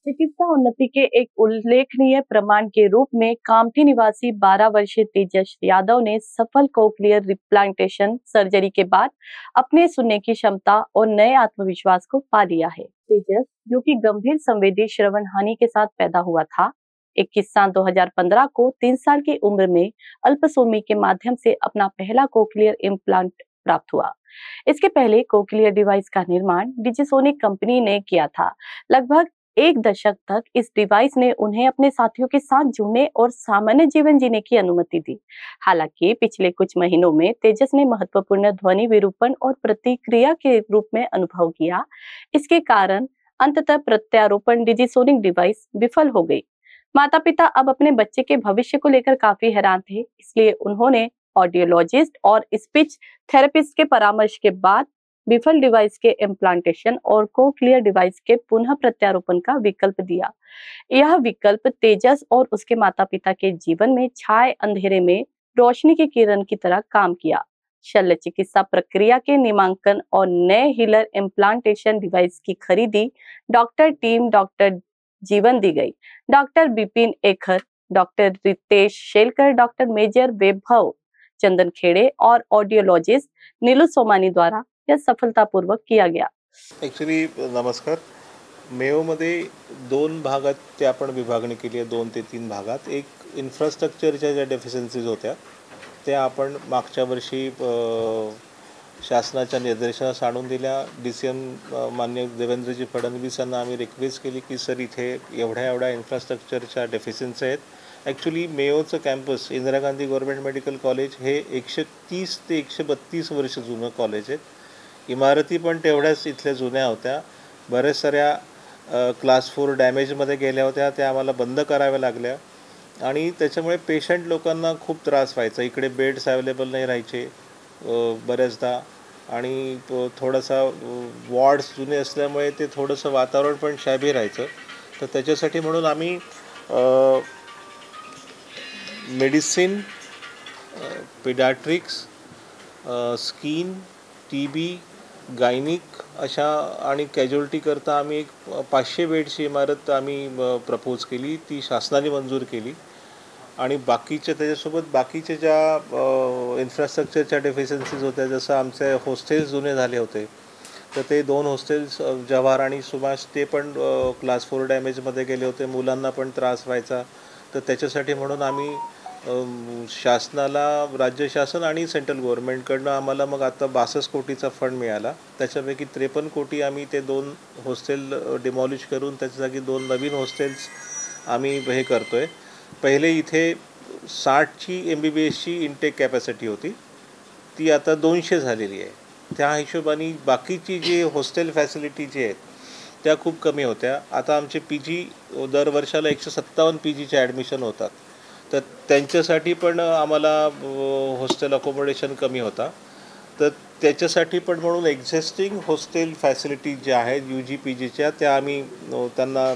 चिकित्सा उन्नति के एक उल्लेखनीय प्रमाण के रूप में कामठी निवासी 12 वर्षीय तेजस यादव ने सफल कोक्लियर रिप्लांटेशन सर्जरी के बाद अपने सुनने की क्षमता और नए आत्मविश्वास को पा लिया है। तेजस, जो कि गंभीर संवेदी श्रवण हानि के साथ पैदा हुआ था, 21 साल 2015 को 3 साल की उम्र में अल्पसोमी के माध्यम से अपना पहला कोक्लियर इम्प्लांट प्राप्त हुआ। इसके पहले कोक्लियर डिवाइस का निर्माण डिजिसोनिक कंपनी ने किया था। लगभग एक दशक तक इस डिवाइस ने उन्हें अपने साथियों के साथ जुड़ने और सामान्य जीवन जीने की अनुमति दी। हालांकि पिछले कुछ महीनों में तेजस ने महत्वपूर्ण ध्वनि विरूपण और प्रतिक्रिया के रूप में अनुभव किया। इसके कारण अंततः प्रत्यारोपण डिजिसोनिक डिवाइस विफल हो गई। माता पिता अब अपने बच्चे के भविष्य को लेकर काफी हैरान थे, इसलिए उन्होंने ऑडियोलॉजिस्ट और स्पीच थेरेपिस्ट के परामर्श के बाद विफल डिवाइस के इम्प्लांटेशन और कोक्लियर डिवाइस के पुनः प्रत्यारोपण का विकल्प दिया। यह विकल्प तेजस और उसके माता पिता के जीवन में छाए अंधेरे में रोशनी की किरण की तरह काम किया। शल्य चिकित्सा प्रक्रिया के नियमांकन और नए हीलर इम्प्लांटेशन डिवाइस की खरीदी डॉक्टर टीम डॉक्टर जीवन दी गई, doctor Bipin Ekhar, doctor Ritesh Shelkar, doctor major Vaibhav Chandan Khede और ऑडियोलॉजिस्ट नीलू सोमानी द्वारा यह सफलतापूर्वक किया गया। ॲक्च्युली नमस्कार. मेयोमध्ये 2 भागात ते आपण विभागणी केली आहे, 2 ते 3 भागात. एक इन्फ्रास्ट्रक्चरच्या ज्या डेफिशियन्सीज होत्या त्या आपण मागच्या वर्षी शासनाच्या निर्देशनास आणून दिल्या. DCM माननीय देवेंद्रजी फडणवीस यांना आम्ही रिक्वेस्ट केली की सर इथे एवढ्या इन्फ्रास्ट्रक्चरच्या डेफिशियन्सी आहेत. ॲक्च्युली मेयोचं campus Indira Gandhi government medical college हे 130 ते 132 वर्ष जुनं कॉलेज आहे. इमारती पण तेवढ्याच इथल्या जुन्या होत्या. बऱ्याच साऱ्या क्लास 4 डॅमेजमध्ये गेल्या होत्या, त्या आम्हाला बंद कराव्या लागल्या आणि त्याच्यामुळे पेशंट लोकांना खूप त्रास व्हायचा. इकडे बेड्स अवेलेबल नाही राहायचे बऱ्याचदा आणि थोडासा वॉर्ड्स जुने असल्यामुळे ते थोडंसं वातावरण पण शाबी राहायचं. तर त्याच्यासाठी म्हणून आम्ही मेडिसिन, पिडॅट्रिक्स, स्किन, TB, गायनिक अशा आणि कॅज्युअल्टीकरता आम्ही एक 500 बेडची इमारत आम्ही प्रपोज केली, ती शासनाने मंजूर केली. आणि बाकीच्या त्याच्यासोबत बाकीच्या ज्या इन्फ्रास्ट्रक्चरच्या डेफिशियन्सीज होत्या, जसं आमचे हॉस्टेल्स जुने झाले होते, तर ते 2 हॉस्टेल्स जवाहर आणि सुभाष ते पण क्लास 4 डॅमेजमध्ये गेले होते. मुलांना पण त्रास व्हायचा. तर त्याच्यासाठी म्हणून आम्ही शासनाला, राज्य शासन आणि सेंट्रल गव्हर्नमेंटकडनं आम्हाला मग आता 62 कोटीचा फंड मिळाला. त्याच्यापैकी 53 कोटी आम्ही ते 2 हॉस्टेल डिमॉलिश करून त्याच्या जागी 2 नवीन हॉस्टेल्स आम्ही हे करतो आहे. पहिले इथे 60ची MBBSची इनटेक कॅपॅसिटी होती, ती आता 200 झालेली आहे. त्या हिशोबाने बाकीची जी हॉस्टेल फॅसिलिटी जी आहेत त्या खूप कमी होत्या. आता आमचे PG दर वर्षाला 157 PGचे ॲडमिशन होतात. तर त्यांच्यासाठी पण आम्हाला हॉस्टेल अकोमोडेशन कमी होता. तर त्याच्यासाठी पण म्हणून एक्झिस्टिंग हॉस्टेल फॅसिलिटी ज्या आहेत UG PGच्या त्या आम्ही त्यांना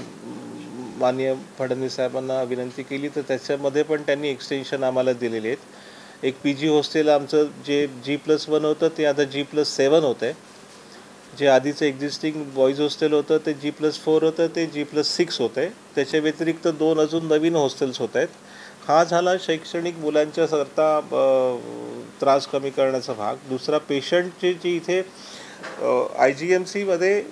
माननीय फडणवीस साहेबांना विनंती केली. तर त्याच्यामध्ये पण त्यांनी एक्सटेन्शन आम्हाला दिलेले आहेत. एक PG हॉस्टेल आमचं जे G+1 होतं ते आता G+7 होतं आहे. जे आधीचं एक्झिस्टिंग बॉईज हॉस्टेल होतं ते G+4 होतं, ते G+6 होतं आहे. त्याच्या व्यतिरिक्त 2 अजून नवीन हॉस्टेल्स होत आहेत. हा झाला शैक्षणिक मुलांच्या करता त्रास कमी करण्याचा भाग. दुसरा पेशंटची जी इथे IGMCमध्ये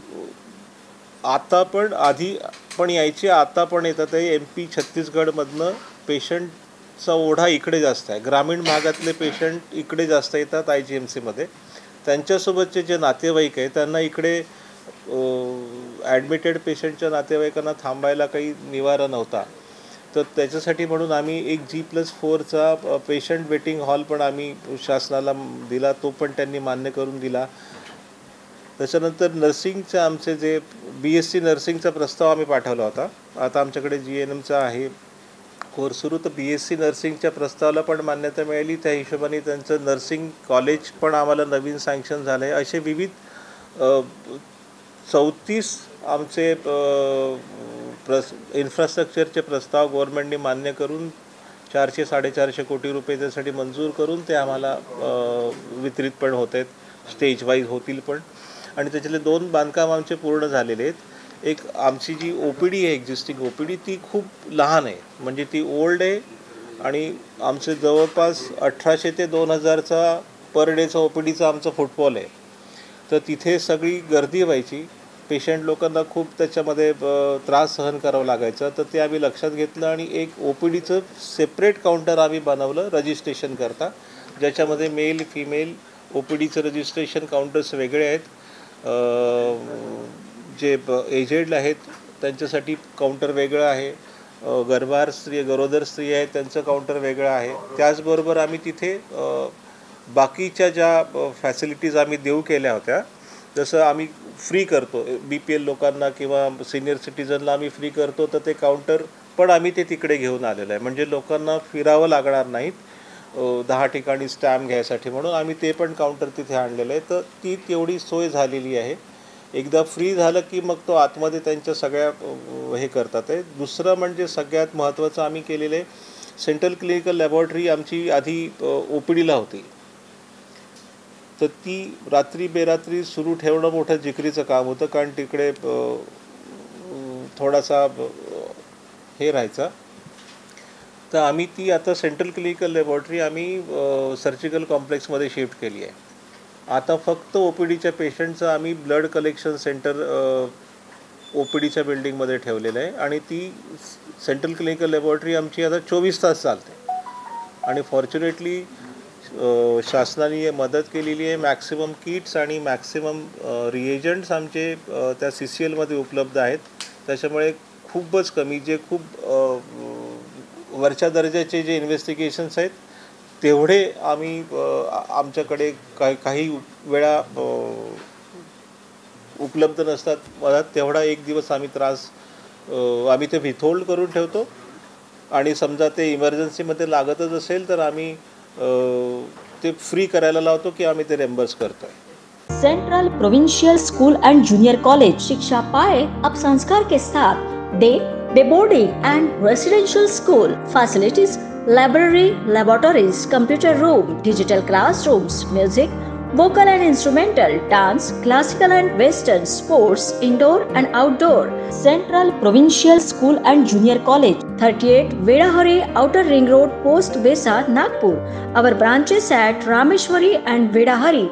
आता पण आधी पण यायची, आता पण येतात आहे. MP छत्तीसगडमधनं पेशंटचा ओढा इकडे जास्त आहे. ग्रामीण भागातले पेशंट इकडे जास्त येतात IGMCमध्ये. त्यांच्यासोबतचे जे नातेवाईक आहेत त्यांना इकडे ॲडमिटेड पेशंटच्या नातेवाईकांना थांबायला काही निवारा नव्हता. तर त्याच्यासाठी म्हणून आम्ही एक G+4चा पेशंट वेटिंग हॉल पण आम्ही शासनाला दिला, तो पण त्यांनी मान्य करून दिला. त्याच्यानंतर नर्सिंगचं आमचे जे BSc नर्सिंगचा प्रस्ताव आम्ही पाठवला होता. आता आमच्याकडे GNMचा आहे कोर्स सुरू, तर BSc नर्सिंगच्या प्रस्तावाला पण मान्यता मिळाली. त्या हिशोबाने त्यांचं नर्सिंग कॉलेज पण आम्हाला नवीन सँक्शन झालं आहे. असे विविध 34 आमचे इन्फ्रास्ट्रक्चरचे प्रस्ताव गव्हर्नमेंटने मान्य करून 400-450 कोटी रुपये त्यासाठी मंजूर करून ते आम्हाला वितरित पण होत आहेत. स्टेज वाईज होतील पण. आणि त्याच्यातले 2 बांधकाम आमचे पूर्ण झालेले आहेत. एक आमची जी OPD आहे, एक्झिस्टिंग OPD, ती खूप लहान आहे, म्हणजे ती ओल्ड आहे आणि आमचे जवळपास 1800 ते 2000चा पर डेचा OPDचा आमचा फुटफॉल आहे. तर तिथे सगळी गर्दी व्हायची, पेशंट लोकांना खूप त्याच्यामध्ये त्रास सहन करावा लागायचा. तर ते आम्ही लक्षात घेतलं आणि एक OPDचं सेपरेट काउंटर आम्ही बनवलं रजिस्ट्रेशन करता, ज्याच्यामध्ये मेल फिमेल OPDचं रजिस्ट्रेशन काउंटर्स वेगळे आहेत. जे एजेड आहेत त्यांच्यासाठी काउंटर वेगळं आहे, गर्भार स्त्री गरोदर स्त्री आहेत त्यांचं काउंटर वेगळं आहे. त्याचबरोबर आम्ही तिथे बाकीच्या ज्या फॅसिलिटीज आम्ही देऊ केल्या होत्या, जसं आम्ही फ्री करतो BPL लोकांना किंवा सिनियर सिटीजनला आम्ही फ्री करतो, तर ते काउंटर पण आम्ही ते तिकडे घेऊन आलेलं आहे, म्हणजे लोकांना फिरावं लागणार नाहीत 10 ठिकाणी स्टॅम्प घ्यायसाठी, म्हणून आम्ही ते पण काउंटर तिथे आणलेलं आहे. तर ती तेवढी सोय झालेली आहे. एकदा फ्री झालं की मग तो आतमध्ये त्यांच्या सगळ्या हे करतात आहे. दुसरं म्हणजे सगळ्यात महत्त्वाचं आम्ही केलेलं आहे, सेंट्रल क्लिनिकल लॅबॉरेटरी आमची आधी OPDला होती, तर ती रात्री बेरात्री सुरू ठेवणं मोठं जिकरीचं काम होतं, कारण तिकडे थोडासा हे राहायचा. तर आम्ही ती आता सेंट्रल क्लिनिकल लॅबॉरेटरी आम्ही सर्जिकल कॉम्प्लेक्समध्ये शिफ्ट केली आहे. आता फक्त OPDच्या पेशंटचं आम्ही ब्लड कलेक्शन सेंटर OPDच्या बिल्डिंगमध्ये ठेवलेलं आहे आणि ती सेंट्रल क्लिनिकल लॅबॉरेटरी आमची आता 24 तास चालते. आणि फॉर्च्युनेटली शासनाने मदत केलेली आहे. मॅक्सिमम किट्स आणि मॅक्सिमम रिएजंट्स आमचे त्या CCLमध्ये उपलब्ध आहेत. त्याच्यामुळे खूपच कमी, जे खूप वरच्या दर्जाचे जे इन्व्हेस्टिगेशन्स आहेत तेवढे आम्ही आमच्याकडे काही वेळा उपलब्ध नसतात. मला तेवढा एक दिवस आम्ही आम्ही ते विथहोल्ड करून ठेवतो आणि समजा ते इमर्जन्सीमध्ये लागतच असेल तर आम्ही ते फ्री करायला लावतो की आम्ही ते रेम्बर्स करतोय. Central provincial school end junior college शिक्षा पाए अब संस्कार के साथ day boarding end residential school facilities library laboratories computer room digital classrooms music vocal and instrumental dance classical and western sports indoor and outdoor. Central Provincial School and Junior College 38 Vedahari Outer Ring Road Post Besa Nagpur. Our branches at Rameshwari and Vedahari.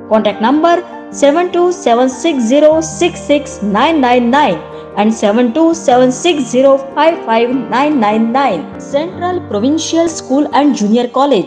Contact number 7276066999 and 7276055999. Central Provincial School and Junior College.